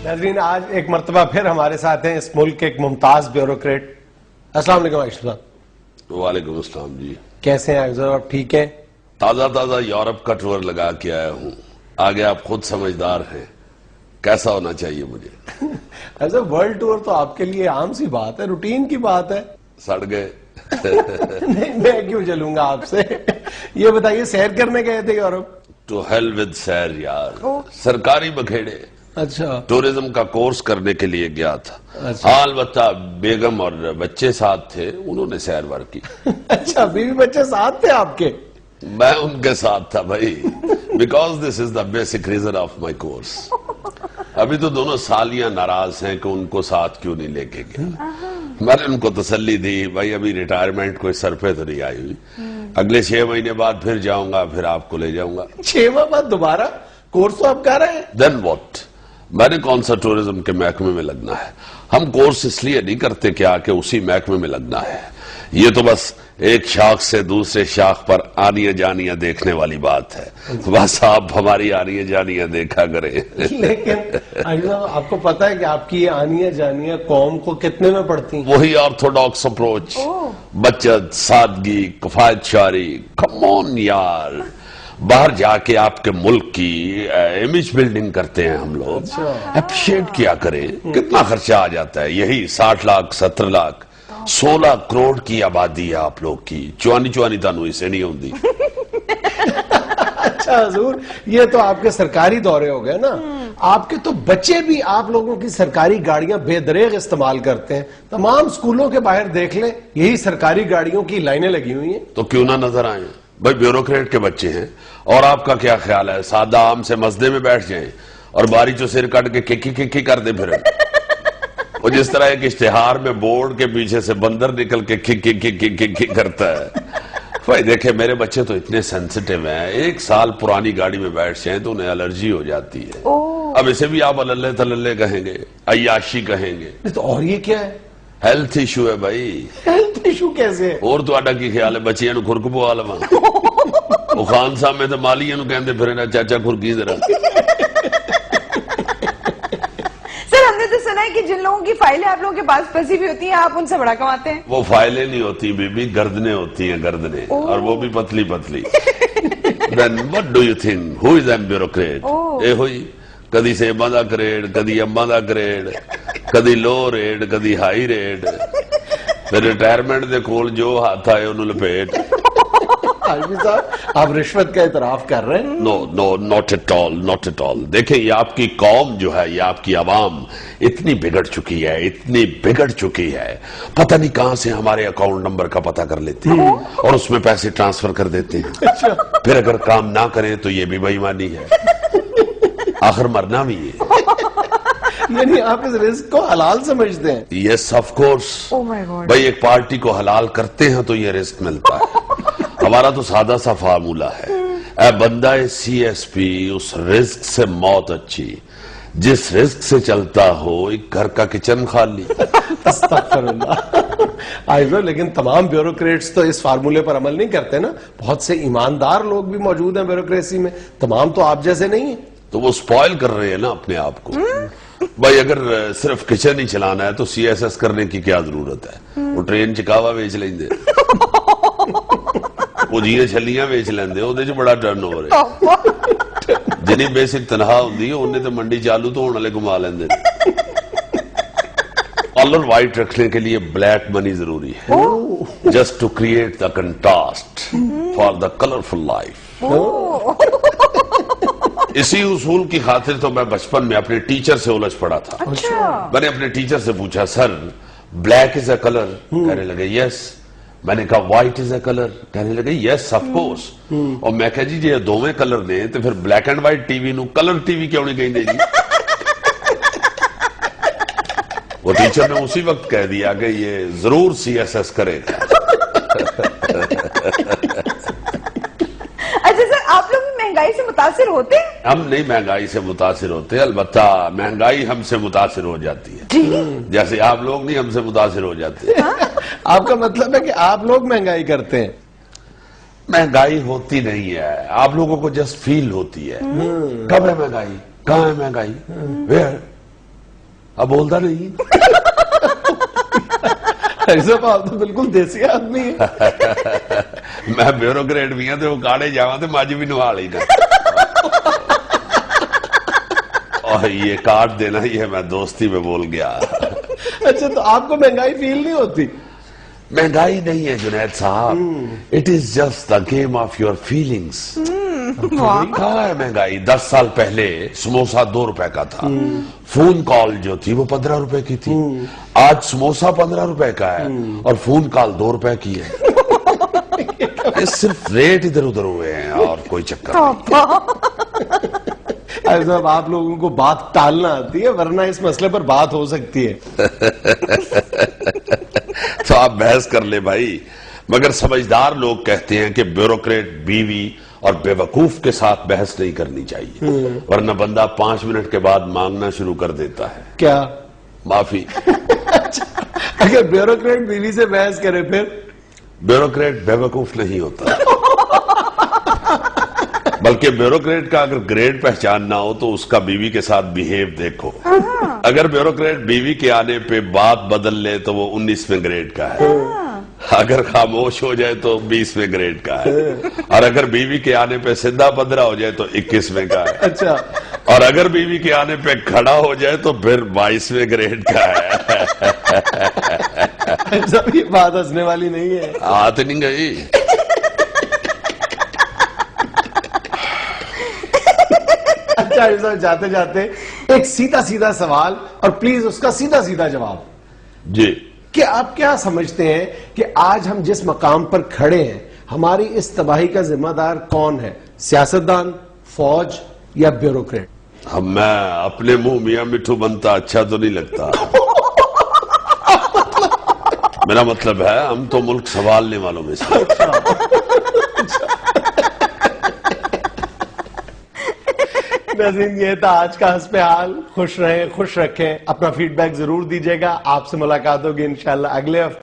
ناظرین، آج ایک مرتبہ پھر ہمارے ساتھ ہیں اس ملک کے ایک ممتاز بیوروکریٹ. السلام علیکم عائشہ صاحب. وعلیکم السلام جی. کیسے ہیں عائشہ صاحب؟ ٹھیک ہیں؟ تازہ یورپ کا ٹور لگا کے آیا ہوں. آگے آپ خود سمجھدار ہیں کیسا ہونا چاہیے مجھے. ایسا ورلڈ ٹور تو آپ کے لیے عام سی بات ہے، روٹین کی بات ہے. سڑ گئے. نہیں، میں کیوں چلوں گا آپ سے. یہ بتائیے، سیر کرنے گئے تھے یورپ؟ ٹو ہیل ود سیر یار، سرکاری بکھیڑے. اچھا، ٹورزم کا کورس کرنے کے لیے گیا تھا. اچھا. ہاں، البتہ بیگم اور بچے ساتھ تھے، انہوں نے سیر ور کی. اچھا، بیوی بچے ساتھ تھے آپ کے؟ میں ان کے ساتھ تھا بھائی، because this is the basic reason of my course. ابھی تو دونوں سالیاں ناراض ہیں کہ ان کو ساتھ کیوں نہیں لے کے گیا. میں نے ان کو تسلی دی، بھائی ابھی ریٹائرمنٹ کوئی سر پہ تو نہیں آئی ہوئی، اگلے 6 مہینے بعد پھر جاؤں گا، پھر آپ کو لے جاؤں گا. 6 ماہ بعد دوبارہ کورس تو آپ کر رہے ہیں؟ دین واٹ، میں نے کون سا ٹورزم کے محکمے میں لگنا ہے. ہم کورس اس لیے نہیں کرتے کہ آ کے اسی محکمے میں لگنا ہے. یہ تو بس ایک شاخ سے دوسرے شاخ پر آنیاں جانیاں دیکھنے والی بات ہے. بس آپ ہماری آنیاں جانیاں دیکھا کریں. لیکن آپ کو پتا ہے کہ آپ کی یہ آنیاں جانیاں قوم کو کتنے میں پڑتی ہیں؟ وہی آرتھوڈاکس اپروچ، بچت، سادگی، کفایت شعری. کم آن یار، باہر جا کے آپ کے ملک کی امیج بلڈنگ کرتے ہیں ہم لوگ. اپریشیٹ کیا کریں. کتنا خرچہ آ جاتا ہے؟ یہی 60 لاکھ 70 لاکھ 16 کروڑ کی آبادی ہے آپ لوگ کی. چوانی تانو اسے نہیں ہوندی. اچھا حضور، یہ تو آپ کے سرکاری دورے ہو گئے نا. آپ کے تو بچے بھی آپ لوگوں کی سرکاری گاڑیاں بے دریغ استعمال کرتے ہیں. تمام سکولوں کے باہر دیکھ لیں، یہی سرکاری گاڑیوں کی لائنیں لگی ہوئی ہیں. تو کیوں نہ نظر آئیں بھائی، بیوروکریٹ کے بچے ہیں. اور آپ کا کیا خیال ہے سادہ عام سے مسجد میں بیٹھ جائیں اور باری چو سر کٹ کے ککی کر دیں؟ پھر وہ جس طرح ایک اشتہار میں بورڈ کے پیچھے سے بندر نکل کے ککی کرتا ہے. بھائی دیکھیں، میرے بچے تو اتنے سینسٹیو ہیں، 1 سال پرانی گاڑی میں بیٹھ جائیں تو انہیں الرجی ہو جاتی ہے. اب اسے بھی آپ اللہ تللے کہیں گے، عیاشی کہیں گے. تو اور یہ کیا ہے؟ ہیلتھ ایشو ہے بھائی. ہیلتھ ایشو کیسے ہے؟ اور تو آڈا کی خیال ہے بچیاں نو کھرک پوا لواں؟ وہ خان صاحب میں تو مالیاں نو کہندے پھرے نا چاچا کھرکی ذرا. سر، ہم نے تو سنا ہے کہ جن لوگوں کی فائلیں آپ لوگوں کے پاس پھنسی بھی ہوتی ہیں آپ ان سے بڑا کماتے ہیں. وہ فائلیں نہیں ہوتی بی بی، گردنیں ہوتی ہیں، گردنیں، اور وہ بھی پتلی پتلی. Then what do you think? Who is a bureaucrat? اے ہوئی کدی سیباں دا کریڈ، کدی امباں دا کریڈ، کدی لو ریڈ، کدی ہائی ریڈ. پھر ریٹائرمنٹ دے کول جو ہاتھ آئے انہوں لپیٹ. عالمی صاحب، آپ رشوت کا اعتراف کر رہے ہیں؟ نو، not at all. دیکھیں، یہ آپ کی قوم جو ہے، یہ آپ کی عوام اتنی بگڑ چکی ہے، پتہ نہیں کہاں سے ہمارے اکاؤنٹ نمبر کا پتہ کر لیتے ہیں اور اس میں پیسے ٹرانسفر کر دیتے ہیں. پھر اگر کام نہ کریں تو یہ بھی بے ایمانی ہے. آخر مرنا بھی ہے. یعنی آپ اس رزق کو حلال سمجھتے ہیں؟ Yes of course. بھائی ایک پارٹی کو حلال کرتے ہیں تو یہ رزق ملتا ہے. ہمارا تو سادہ سا فارمولا ہے، اے بندہ سی ایس پی، اس رزق سے موت اچھی جس رزق سے چلتا ہو ایک گھر کا کچن خالی. استغفر اللہ. لیکن تمام بیوروکریٹس تو اس فارمولے پر عمل نہیں کرتے نا. بہت سے ایماندار لوگ بھی موجود ہیں بیوروکریسی میں، تمام تو آپ جیسے نہیں ہیں. تو وہ سپوائل کر رہے ہیں نا اپنے آپ کو. بھائی اگر صرف کچن ہی چلانا ہے تو سی ایس ایس کرنے کی کیا ضرورت ہے؟ وہ ٹرین چکاوا بیچ لیں گے، وہ جیے چھلیاں بیچ لیندے، وہ دے بڑا ٹرن اوور ہے. جنہیں بیسک تنہا ہوندی ہے انہیں تو منڈی چالو تو ہونے لے گھما لیندے. کلر وائٹ رکھنے کے لیے بلیک منی ضروری ہے، just to create the contrast for the colourful life. اسی اصول کی خاطر تو میں بچپن میں اپنے ٹیچر سے الجھ پڑا تھا. میں نے اپنے ٹیچر سے پوچھا، سر بلیک از اے کلر؟ کہنے لگے یس. میں نے کہا وائٹ از اے کلر؟ کہنے لگے یس آف کورس. اور میں کہا جی یہ دوویں کلر نے تو پھر black and white T V no colour T V کیوں نہیں کہیں دے جی؟ وہ ٹیچر نے اسی وقت کہہ دیا کہ یہ ضرور سی ایس ایس کرے گا. اچھا سر، آپ لوگ مہنگائی سے متاثر ہوتے ہیں؟ ہم نہیں مہنگائی سے متاثر ہوتے، البتہ مہنگائی ہم سے متاثر ہو جاتی ہے. جیسے آپ لوگ نہیں ہم سے متاثر ہو جاتے. آپ کا مطلب ہے کہ آپ لوگ مہنگائی کرتے ہیں؟ مہنگائی ہوتی نہیں ہے، آپ لوگوں کو جسٹ فیل ہوتی ہے. کب ہے مہنگائی؟ کہاں ہے مہنگائی؟ ویئر؟ اب بولتا نہیں. صاحب آپ تو بالکل دیسی آدمی ہیں. میں بیوروکریٹ بھی ہوں تو وہ کاڑے جاواں تو مجھ بھی نوا لینا. اور یہ کاٹ دینا ہی ہے، میں دوستی میں بول گیا. اچھا تو آپ کو مہنگائی فیل نہیں ہوتی؟ مہنگائی نہیں ہے جنید صاحب، it is just the game of your feelings. کہاں ہے مہنگائی؟ 10 سال پہلے سموسا 2 روپے کا تھا، فون کال جو تھی وہ 15 روپے کی تھی. آج سموسا 15 روپے کا ہے اور فون کال 2 روپے کی ہے. یہ صرف ریٹ ادھر ادھر ہوئے ہیں اور کوئی چکر نہیں. صاحب آپ لوگوں کو بات ٹالنا آتی ہے، ورنہ اس مسئلے پر بات ہو سکتی ہے. تو آپ بحث کر لے بھائی، مگر سمجھدار لوگ کہتے ہیں کہ بیوروکریٹ بیوی اور بے وقوف کے ساتھ بحث نہیں کرنی چاہیے، ورنہ بندہ 5 منٹ کے بعد مانگنا شروع کر دیتا ہے. کیا؟ معافی. اگر بیوروکریٹ بیوی سے بحث کرے پھر؟ بیوروکریٹ بے وقوف نہیں ہوتا، بلکہ بیوروکریٹ کا اگر گریڈ پہچاننا ہو تو اس کا بیوی کے ساتھ بیہیو دیکھو. اگر بیوروکریٹ بیوی کے آنے پہ بات بدل لے تو وہ 19ویں گریڈ کا ہے، اگر خاموش ہو جائے تو 20ویں گریڈ کا ہے، اور اگر بیوی کے آنے پہ سدھا 15 ہو جائے تو 21ویں کا ہے. اچھا، اور اگر بیوی کے آنے پہ کھڑا ہو جائے تو پھر 22ویں گریڈ کا ہے. صاحب یہ بات ہنسنے والی نہیں ہے. آت نہیں گئی. اچھا صاحب جاتے جاتے ایک سیدھا سیدھا سوال اور پلیز اس کا سیدھا سیدھا جواب. جی. کہ آپ کیا سمجھتے ہیں کہ آج ہم جس مقام پر کھڑے ہیں ہماری اس تباہی کا ذمہ دار کون ہے؟ سیاستدان، فوج یا بیوروکریٹ؟ میں اپنے منہ میاں مٹھو بنتا اچھا تو نہیں لگتا. میرا مطلب ہے ہم تو ملک سنبھالنے والوں میں سے. ناظرین یہ تھا آج کا حسب حال. خوش رہیں، خوش رکھیں. اپنا فیڈ بیک ضرور دیجیے گا. آپ سے ملاقات ہوگی انشاءاللہ اگلے ہفتے.